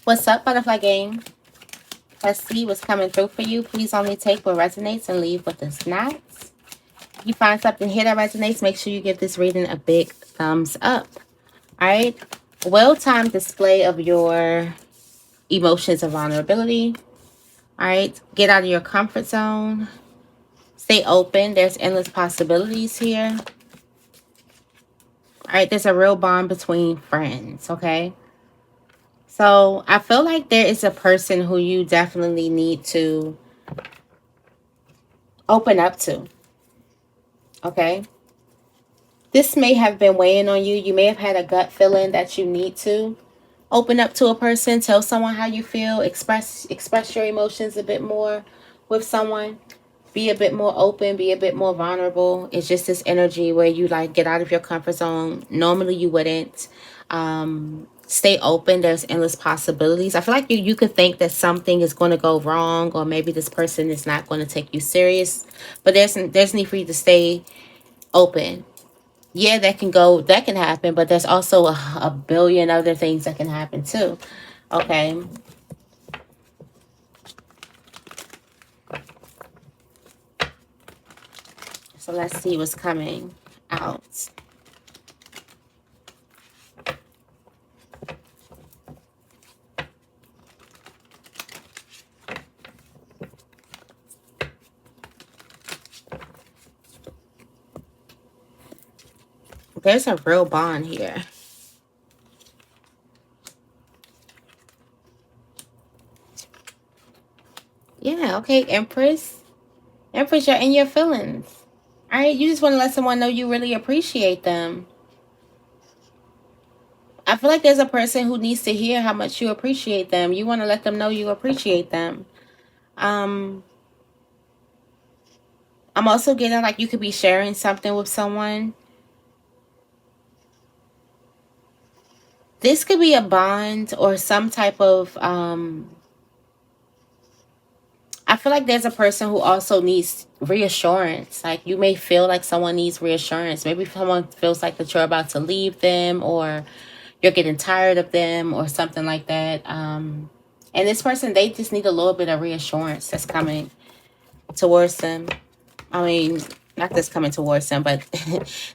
What's up, Butterfly Gang? Let's see what's coming through for you. Please only take what resonates and leave what does not. If you find something here that resonates, make sure you give this reading a big thumbs up. All right. Well-timed display of your emotions and vulnerability. All right. Get out of your comfort zone. Stay open. There's endless possibilities here. All right. There's a real bond between friends. Okay. So I feel like there is a person who you definitely need to open up to. Okay. This may have been weighing on you. You may have had a gut feeling that you need to open up to a person, tell someone how you feel, express your emotions a bit more with someone. Be a bit more open, be a bit more vulnerable. It's just this energy where you like get out of your comfort zone. Normally you wouldn't. Stay open. There's endless possibilities. I feel like you could think that something is going to go wrong, or maybe this person is not going to take you serious, but there's need for you to stay open. Yeah, that can happen, but there's also a billion other things that can happen too. Okay. So let's see what's coming out. There's a real bond here. Yeah, okay, Empress. Empress, you're in your feelings. All right, you just want to let someone know you really appreciate them. I feel like there's a person who needs to hear how much you appreciate them. You want to let them know you appreciate them. Um, I'm also getting like you could be sharing something with someone. This could be a bond or some type of I feel like there's a person who also needs reassurance. Like you may feel like someone needs reassurance. Maybe someone feels like that you're about to leave them, or you're getting tired of them, or something like that. And this person, they just need a little bit of reassurance that's coming towards them. I mean, not that's coming towards them, but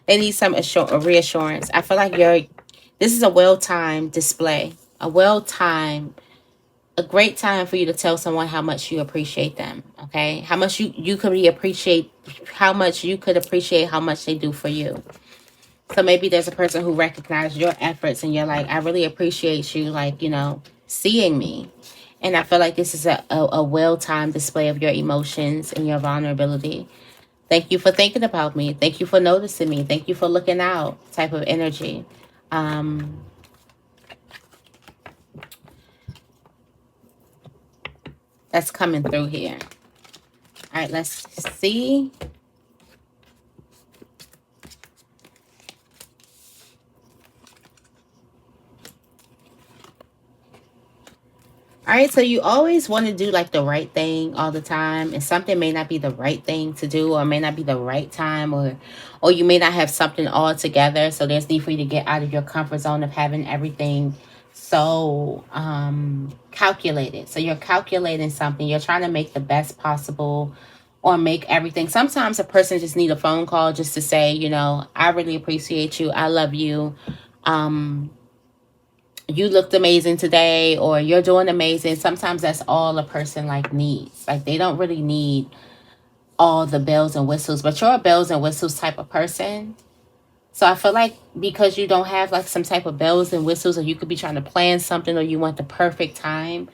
they need some reassurance. I feel like this is a well-timed display, a great time for you to tell someone how much you appreciate them. Okay, how much you could appreciate, how much you could appreciate how much they do for you. So maybe there's a person who recognizes your efforts and you're like, I really appreciate you, like, seeing me. And I feel like this is a well-timed display of your emotions and your vulnerability. Thank you for thinking about me. Thank you for noticing me. Thank you for looking out type of energy. Um, that's coming through here. All right, let's see. All right, so you always want to do like the right thing all the time, and something may not be the right thing to do, or may not be the right time, or you may not have something all together. So there's need for you to get out of your comfort zone of having everything so calculated. So you're calculating something. You're trying to make the best possible, or make everything. Sometimes a person just need a phone call just to say, I really appreciate you. I love you. Um, you looked amazing today, or you're doing amazing. Sometimes that's all a person like needs. Like they don't really need all the bells and whistles, but you're a bells and whistles type of person. So I feel like because you don't have like some type of bells and whistles, or you could be trying to plan something, or you want the perfect time,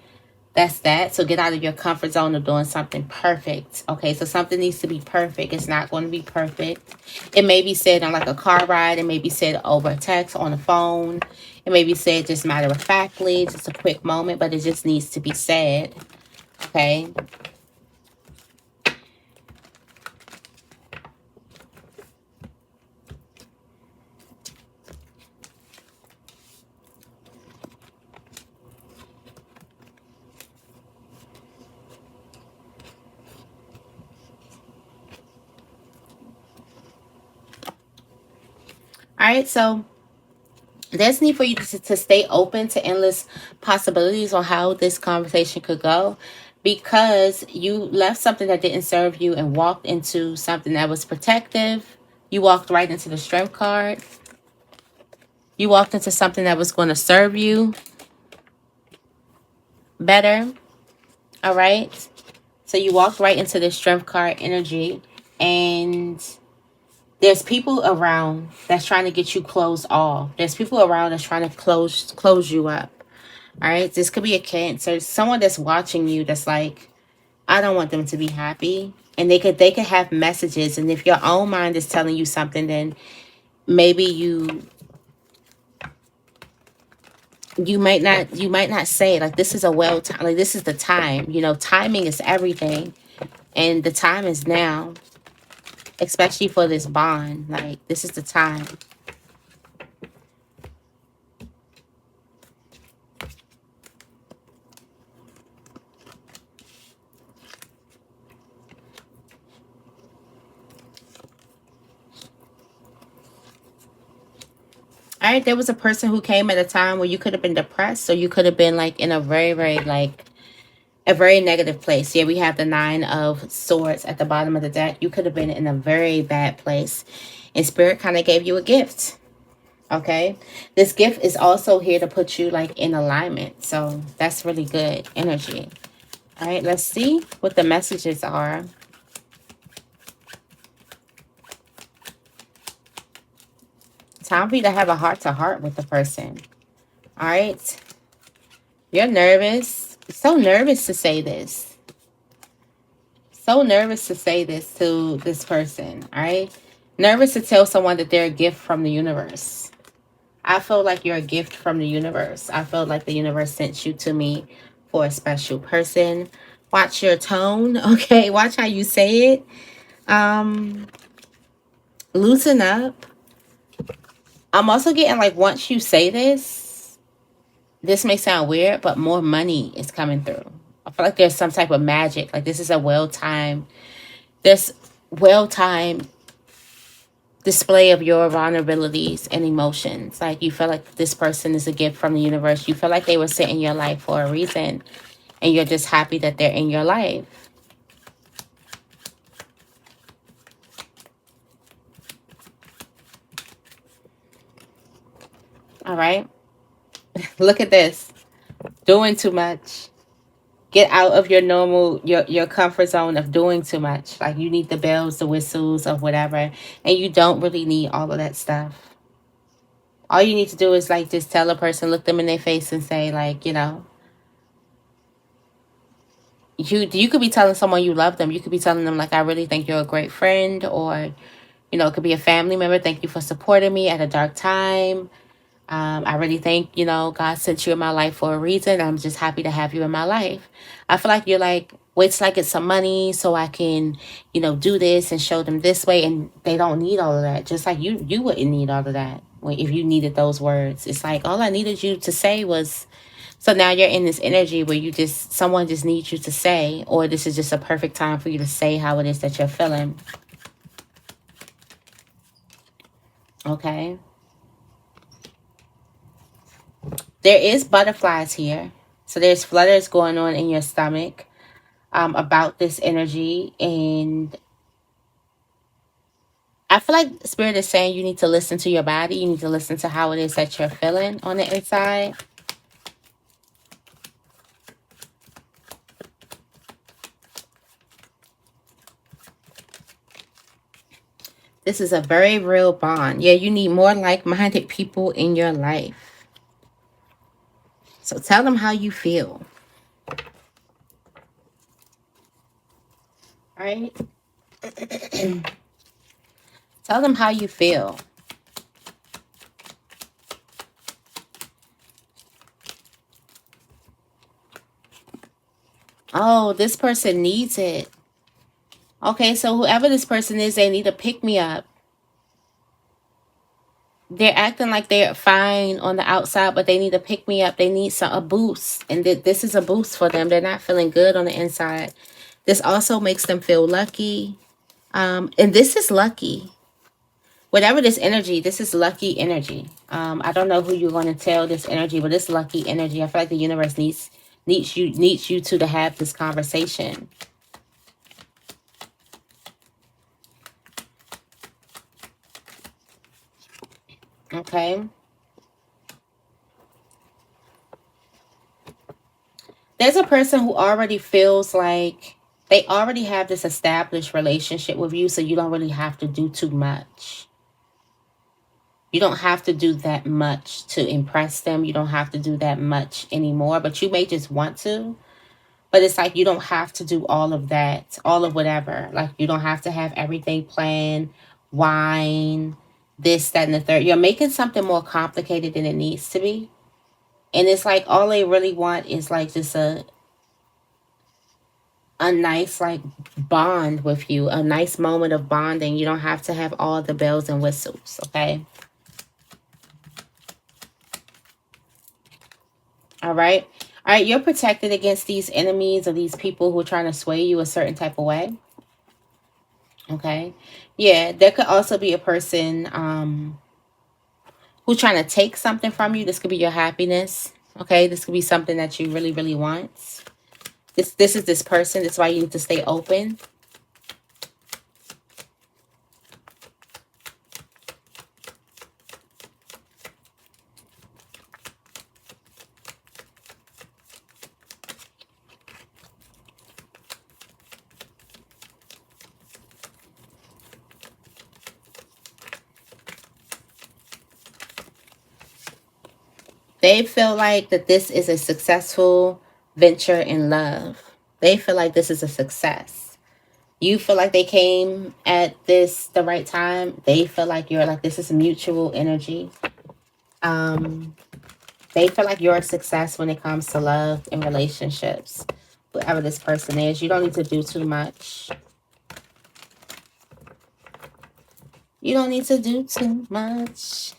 that's that. So get out of your comfort zone of doing something perfect. Okay, so something needs to be perfect. It's not going to be perfect. It may be said on like a car ride. It may be said over a text, on the phone. It may be said just matter of factly, just a quick moment, but it just needs to be said. Okay. All right, so There's need for you to stay open to endless possibilities on how this conversation could go, because you left something that didn't serve you and walked into something that was protective. You walked right into the strength card. You walked into something that was going to serve you better. All right. So you walked right into the strength card energy, and there's people around that's trying to get you closed off. There's people around that's trying to close you up. All right. This could be a Cancer. Someone that's watching you that's like, I don't want them to be happy. And they could have messages. And if your own mind is telling you something, then maybe you might not say it. Like, this is a well time, like this is the time. Timing is everything. And the time is now, especially for this bond. Like, this is the time. All right, there was a person who came at a time where you could have been depressed, or you could have been like in a very, very like a very negative place. Yeah, we have the 9 of Swords at the bottom of the deck. You could have been in a very bad place, and Spirit kind of gave you a gift. Okay, this gift is also here to put you like in alignment, so that's really good energy. All right, let's see what the messages are. Time for you to have a heart-to-heart with the person. All right, you're nervous. So nervous to say this. So nervous to say this to this person. All right, nervous to tell someone that they're a gift from the universe. I feel like you're a gift from the universe. I feel like the universe sent you to me for a special person. Watch your tone, okay? Watch how you say it. Loosen up. I'm also getting like, once you say this may sound weird, but more money is coming through. I feel like there's some type of magic. Like, this is a well-timed, this well-timed display of your vulnerabilities and emotions. Like, you feel like this person is a gift from the universe. You feel like they were sent in your life for a reason, and you're just happy that they're in your life. All right. Look at this. Doing too much. Get out of your normal, your comfort zone of doing too much. Like, you need the bells, the whistles of whatever, and you don't really need all of that stuff. All you need to do is like just tell a person, look them in their face and say, like, you could be telling someone you love them. You could be telling them, like, I really think you're a great friend, or it could be a family member. Thank you for supporting me at a dark time. I really think, God sent you in my life for a reason. I'm just happy to have you in my life. I feel like you're like, wait till I get some money so I can, do this and show them this way. And they don't need all of that. Just like you wouldn't need all of that if you needed those words. It's like, all I needed you to say was, so now you're in this energy where someone just needs you to say, or this is just a perfect time for you to say how it is that you're feeling. Okay. There is butterflies here. So there's flutters going on in your stomach about this energy. And I feel like Spirit is saying you need to listen to your body. You need to listen to how it is that you're feeling on the inside. This is a very real bond. Yeah, you need more like-minded people in your life. So tell them how you feel. All right? Tell them how you feel. Oh, this person needs it. Okay, so whoever this person is, they need a pick-me-up. They're acting like they're fine on the outside, but they need a pick-me-up. They need a boost, and this is a boost for them. They're not feeling good on the inside. This also makes them feel lucky. And this is lucky. Whatever this energy, this is lucky energy. I don't know who you're going to tell this energy, but it's lucky energy. I feel like the universe needs you to have this conversation. Okay. There's a person who already feels like they already have this established relationship with you, so you don't really have to do too much. You don't have to do that much to impress them. You don't have to do that much anymore, but you may just want to. But it's like you don't have to do all of that, all of whatever. Like you don't have to have everything planned, wine, this, that, and the third. You're making something more complicated than it needs to be. And it's like all they really want is like just a nice like bond with you, a nice moment of bonding. You don't have to have all the bells and whistles, okay? All right. All right, you're protected against these enemies or these people who are trying to sway you a certain type of way. Okay. Yeah, there could also be a person who's trying to take something from you. This could be your happiness. Okay, this could be something that you really, really want. This is this person. That's why you need to stay open. They feel like that this is a successful venture in love. They feel like this is a success. You feel like they came at this the right time. They feel like you're like this is mutual energy. Um, they feel like you're a success when it comes to love and relationships. Whoever this person is, you don't need to do too much. You don't need to do too much.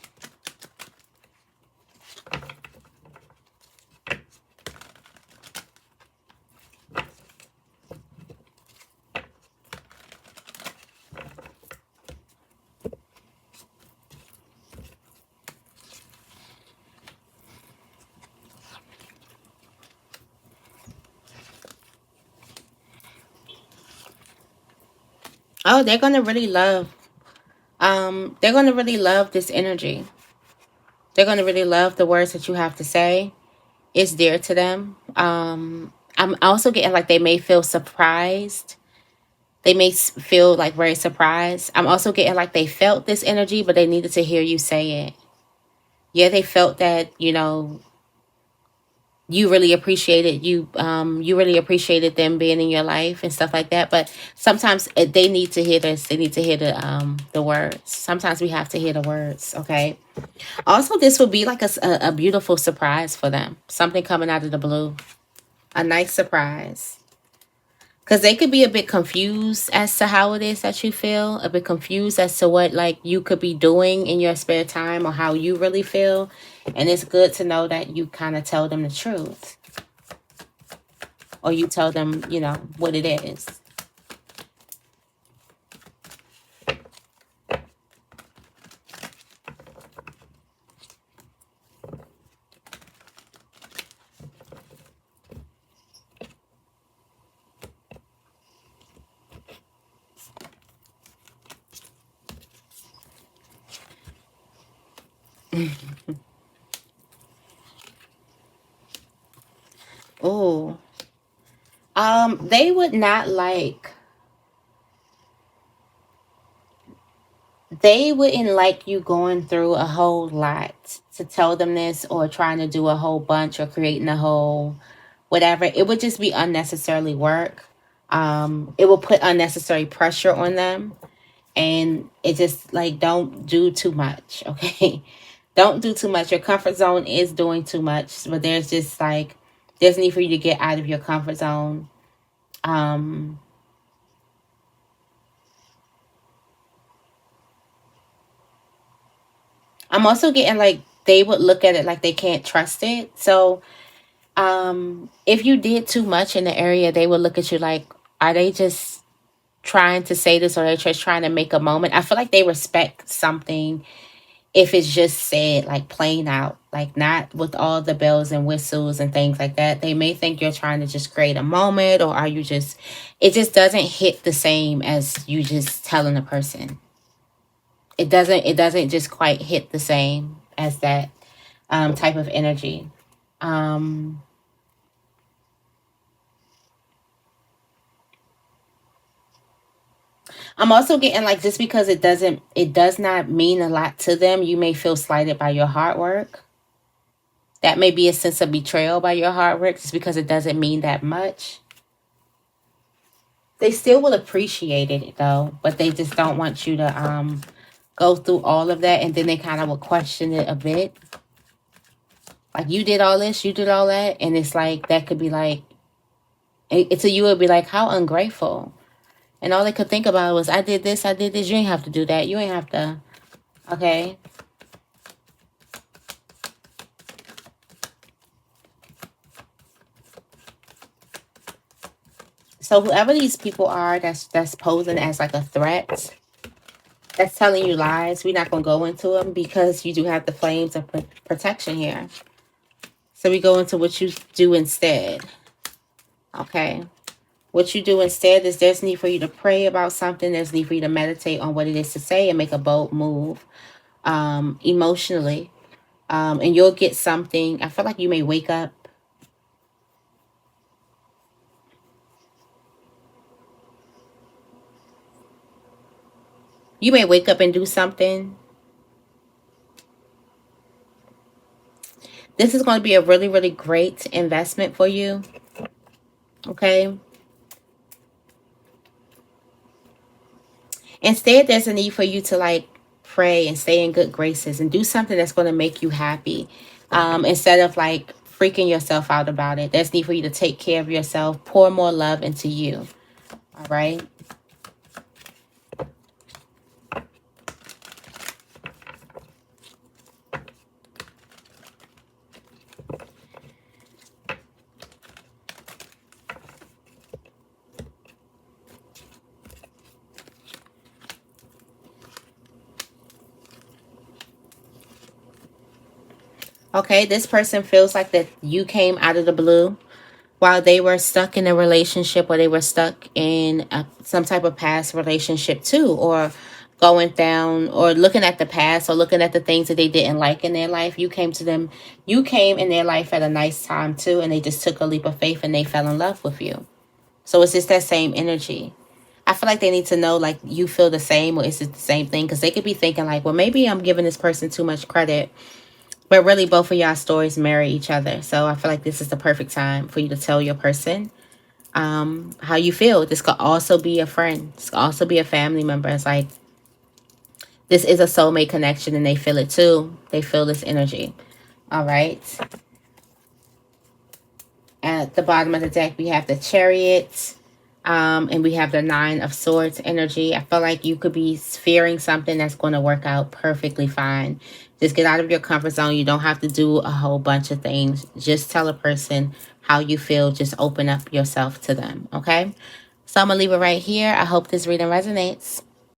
Oh, they're gonna really love. They're gonna really love this energy. They're gonna really love the words that you have to say. It's dear to them. I'm also getting like they may feel surprised. They may feel like very surprised. I'm also getting like they felt this energy, but they needed to hear you say it. Yeah, they felt that, you really appreciated you really appreciated them being in your life and stuff like that. But sometimes they need to hear this. They need to hear the words. Sometimes we have to hear the words. Okay. Also, this would be like a beautiful surprise for them. Something coming out of the blue. A nice surprise. Because they could be a bit confused as to how it is that you feel. A bit confused as to what like you could be doing in your spare time or how you really feel. And it's good to know that you kind of tell them the truth. Or you tell them, what it is. Oh, they would not like. They wouldn't like you going through a whole lot to tell them this or trying to do a whole bunch or creating a whole whatever. It would just be unnecessarily work. It will put unnecessary pressure on them. And it just like don't do too much, okay? Don't do too much. Your comfort zone is doing too much, but there's just like there's need for you to get out of your comfort zone. Um, I'm also getting like they would look at it like they can't trust it. So if you did too much in the area, they would look at you like, are they just trying to say this or they're just trying to make a moment. I feel like they respect something if it's just said like plain out, like not with all the bells and whistles and things like that. They may think you're trying to just create a moment, or are you just, it just doesn't hit the same as you just telling a person. It doesn't just quite hit the same as that type of energy. Um, I'm also getting like, just because it does not mean a lot to them, you may feel slighted by your hard work. That may be a sense of betrayal by your hard work just because it doesn't mean that much. They still will appreciate it though, but they just don't want you to go through all of that, and then they kind of will question it a bit. Like, you did all this, you did all that, and it's like that could be like, to you it would be like, how ungrateful. And all they could think about was, I did this, I did this. You ain't have to do that. You ain't have to. Okay. So whoever these people are that's posing as like a threat, that's telling you lies. We're not going to go into them because you do have the flames of protection here. So we go into what you do instead. Okay. What you do instead is, there's need for you to pray about something. There's need for you to meditate on what it is to say and make a bold move emotionally. And you'll get something. I feel like you may wake up. You may wake up and do something. This is going to be a really, really great investment for you. Okay. Instead, there's a need for you to like pray and stay in good graces and do something that's going to make you happy. Instead of like freaking yourself out about it, there's need for you to take care of yourself, pour more love into you. All right. Okay, this person feels like that you came out of the blue while they were stuck in a relationship, or they were stuck in some type of past relationship too, or going down or looking at the past or looking at the things that they didn't like in their life. You came to them, you came in their life at a nice time too, and they just took a leap of faith and they fell in love with you. So it's just that same energy. I feel like they need to know, like, you feel the same, or is it the same thing? Because they could be thinking like, well, maybe I'm giving this person too much credit. But really, both of y'all stories marry each other. So I feel like this is the perfect time for you to tell your person how you feel. This could also be a friend. This could also be a family member. It's like, this is a soulmate connection, and they feel it too. They feel this energy. All right. At the bottom of the deck, we have the Chariot. And we have the Nine of Swords energy. I feel like you could be fearing something that's going to work out perfectly fine. Just get out of your comfort zone. You don't have to do a whole bunch of things. Just tell a person how you feel. Just open up yourself to them. Okay? So I'm going to leave it right here. I hope this reading resonates.